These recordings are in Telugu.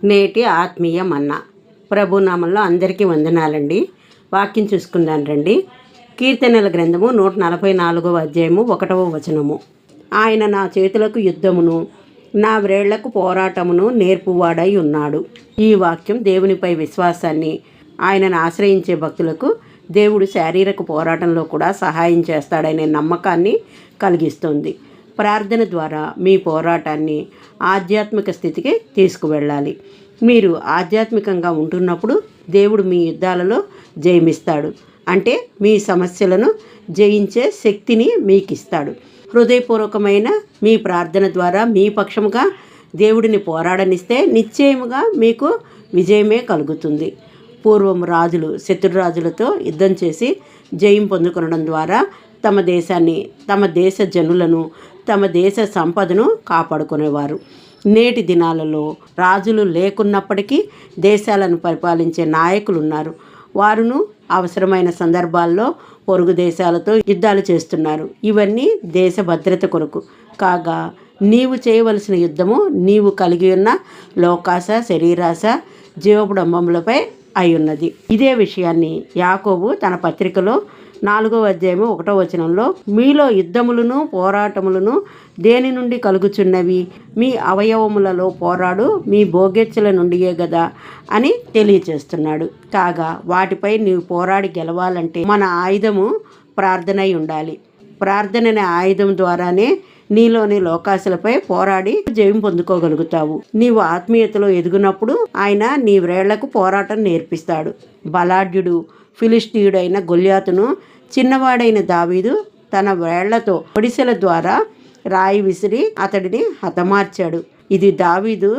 నేటి ఆత్మీయ మన్నా. ప్రభునామంలో అందరికీ వందనాలండి. వాక్యం చూసుకుందాం రండి. కీర్తనల గ్రంథము 144వ అధ్యాయము 1వ వచనము. ఆయన నా చేతులకు యుద్ధమును నా వ్రేళ్లకు పోరాటమును నేర్పువాడై ఉన్నాడు. ఈ వాక్యం దేవునిపై విశ్వాసాన్ని, ఆయనను ఆశ్రయించే భక్తులకు దేవుడు శారీరక పోరాటంలో కూడా సహాయం చేస్తాడనే నమ్మకాన్ని కలిగిస్తుంది. ప్రార్థన ద్వారా మీ పోరాటాన్ని ఆధ్యాత్మిక స్థితికి తీసుకువెళ్ళాలి. మీరు ఆధ్యాత్మికంగా ఉంటున్నప్పుడు దేవుడు మీ యుద్ధాలలో జయమిస్తాడు. అంటే మీ సమస్యలను జయించే శక్తిని మీకు ఇస్తాడు. హృదయపూర్వకమైన మీ ప్రార్థన ద్వారా మీ పక్షముగా దేవుడిని పోరాడనిస్తే నిశ్చయముగా మీకు విజయమే కలుగుతుంది. పూర్వం రాజులు శత్రురాజులతో యుద్ధం చేసి జయం పొందుకొనడం ద్వారా తమ దేశాన్ని, తమ దేశ జనులను, తమ దేశ సంపదను కాపాడుకునేవారు. నేటి దినాలలో రాజులు లేకున్నప్పటికీ దేశాలను పరిపాలించే నాయకులు ఉన్నారు. వారును అవసరమైన సందర్భాల్లో పొరుగు దేశాలతో యుద్ధాలు చేస్తున్నారు. ఇవన్నీ దేశ భద్రత కొరకు. కాగా నీవు చేయవలసిన యుద్ధము నీవు కలిగి ఉన్న లోకాశ, శరీరాశ, జీవపుడంబములపై అయి ఉన్నది. ఇదే విషయాన్ని యాకోబు తన పత్రికలో 4వ అధ్యాయము 1వ వచనంలో, మీలో యుద్ధములను పోరాటములను దేని నుండి కలుగుచున్నవి? మీ అవయవములలో పోరాడు మీ భోగెచ్చల నుండియే గదా అని తెలియచేస్తున్నాడు. కాగా వాటిపై నీవు పోరాడి గెలవాలంటే మన ఆయుధము ప్రార్థనై ఉండాలి. ప్రార్థన అనే ఆయుధం ద్వారానే నీలోని లోకాశలపై పోరాడి జయం పొందుకోగలుగుతావు. నీవు ఆత్మీయతలో ఎదుగునప్పుడు ఆయన నీ వ్రేళ్లకు పోరాటం నేర్పిస్తాడు. బలాఢ్యుడు ఫిలిష్తీయుడైన గొల్యాతును చిన్నవాడైన దావీదు తన వేళ్లతో ఒడిసెల ద్వారా రాయి విసిరి అతడిని హతమార్చాడు. ఇది దావీదు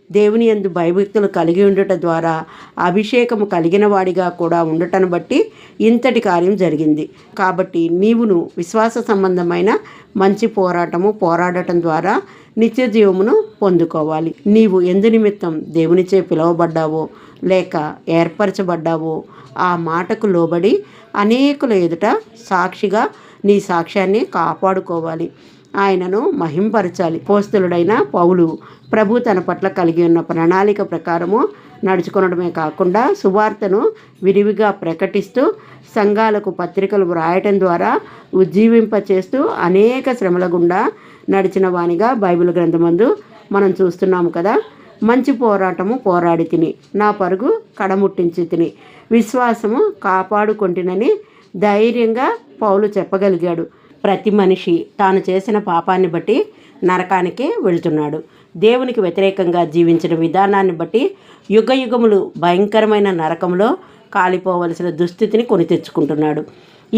దేవుని యందు భయభక్తులు కలిగి ఉండటం ద్వారా అభిషేకము కలిగిన వాడిగా కూడా ఉండటను బట్టి ఇంతటి కార్యం జరిగింది. కాబట్టి నీవును విశ్వాస సంబంధమైన మంచి పోరాడటం ద్వారా నిత్య జీవమును పొందుకోవాలి. నీవు ఎందు నిమిత్తం దేవునిచే పిలువబడ్డావో లేక ఏర్పరచబడ్డావో ఆ మాటకు లోబడి అనేకుల ఎదుట సాక్షిగా నీ సాక్ష్యాన్ని కాపాడుకోవాలి. ఆయనను మహింపరచాలి. అపోస్తలుడైన పౌలు ప్రభు తన పట్ల కలిగి ఉన్న ప్రణాళిక ప్రకారము నడుచుకొనడమే కాకుండా సువార్తను విరివిగా ప్రకటిస్తూ సంఘాలకు పత్రికలు వ్రాయటం ద్వారా ఉజ్జీవింపచేస్తూ అనేక శ్రమల గుండా నడిచిన వానిగా బైబిల్ గ్రంథమందు మనం చూస్తున్నాము కదా. మంచి పోరాటము పోరాడి తిని, నా పరుగు కడముట్టించి తిని, విశ్వాసము కాపాడుకొంటినని ధైర్యంగా పౌలు చెప్పగలిగాడు. ప్రతి మనిషి తాను చేసిన పాపాన్ని బట్టి నరకానికి వెళుతున్నాడు. దేవునికి వ్యతిరేకంగా జీవించిన విధానాన్ని బట్టి యుగయుగములు భయంకరమైన నరకంలో కాలిపోవలసిన దుస్థితిని కొని తెచ్చుకుంటున్నాడు.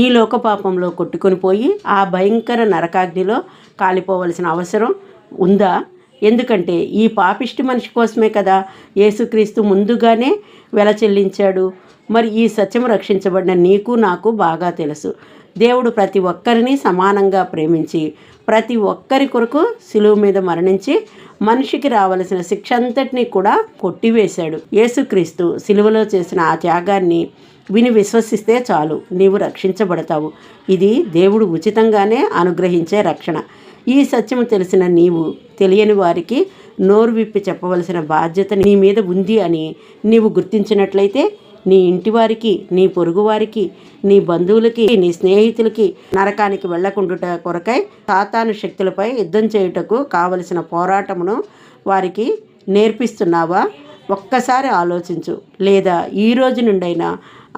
ఈ లోక పాపంలో కొట్టుకొని పోయి ఆ భయంకర నరకాగ్నిలో కాలిపోవలసిన అవసరం ఉందా? ఎందుకంటే ఈ పాపిష్టి మనిషి కోసమే కదా యేసుక్రీస్తు ముందుగానే వెల చెల్లించాడు. మరి ఈ సత్యము రక్షించబడిన నీకు నాకు బాగా తెలుసు. దేవుడు ప్రతి ఒక్కరిని సమానంగా ప్రేమించి ప్రతి ఒక్కరి కొరకు శిలువ మీద మరణించి మనిషికి రావలసిన శిక్ష అంతటినీ కూడా కొట్టివేశాడు. యేసుక్రీస్తు శిలువలో చేసిన ఆ త్యాగాన్ని విని విశ్వసిస్తే చాలు, నీవు రక్షించబడతావు. ఇది దేవుడు ఉచితంగానే అనుగ్రహించే రక్షణ. ఈ సత్యము తెలిసిన నీవు తెలియని వారికి నోరు విప్పి చెప్పవలసిన బాధ్యత నీ మీద ఉంది అని నీవు గుర్తించినట్లయితే నీ ఇంటి వారికి, నీ పొరుగువారికి, నీ బంధువులకి, నీ స్నేహితులకి నరకానికి వెళ్లకుండుట కొరకై సాతాను శక్తులపై యుద్ధం చేయుటకు కావలసిన పోరాటమును వారికి నేర్పిస్తున్నావా? ఒక్కసారి ఆలోచించు. లేదా ఈ రోజు నుండైనా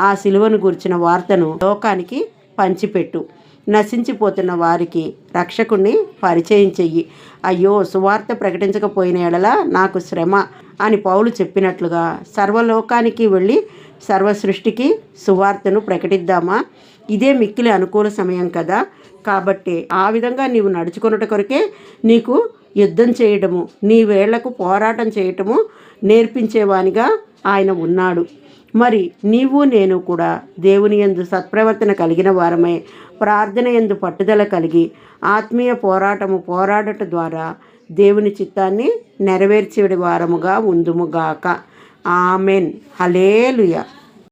ఆ సిలువను గురించిన వార్తను లోకానికి పంచిపెట్టు. నశించిపోతున్న వారికి రక్షకుణ్ణి పరిచయం చెయ్యి. అయ్యో, సువార్త ప్రకటించకపోయిన ఎడల నాకు శ్రమ అని పౌలు చెప్పినట్లుగా సర్వలోకానికి వెళ్ళి సర్వ సృష్టికి సువార్తను ప్రకటిద్దామా? ఇదే మిక్కిలి అనుకూల సమయం కదా. కాబట్టి ఆ విధంగా నీవు నడుచుకొనుట కొరకే నీకు యుద్ధం చేయడము, నీ వేళ్లకు పోరాటం చేయటము నేర్పించేవానిగా ఆయన ఉన్నాడు. మరి నీవు నేను కూడా దేవుని యందు సత్ప్రవర్తన కలిగిన వారమై ప్రార్థన యందు పట్టుదల కలిగి ఆత్మీయ పోరాడట ద్వారా దేవుని చిత్తాన్ని నెరవేర్చేడి వారముగా ఉందుముగాక. ఆమెన్. హల్లెలూయా.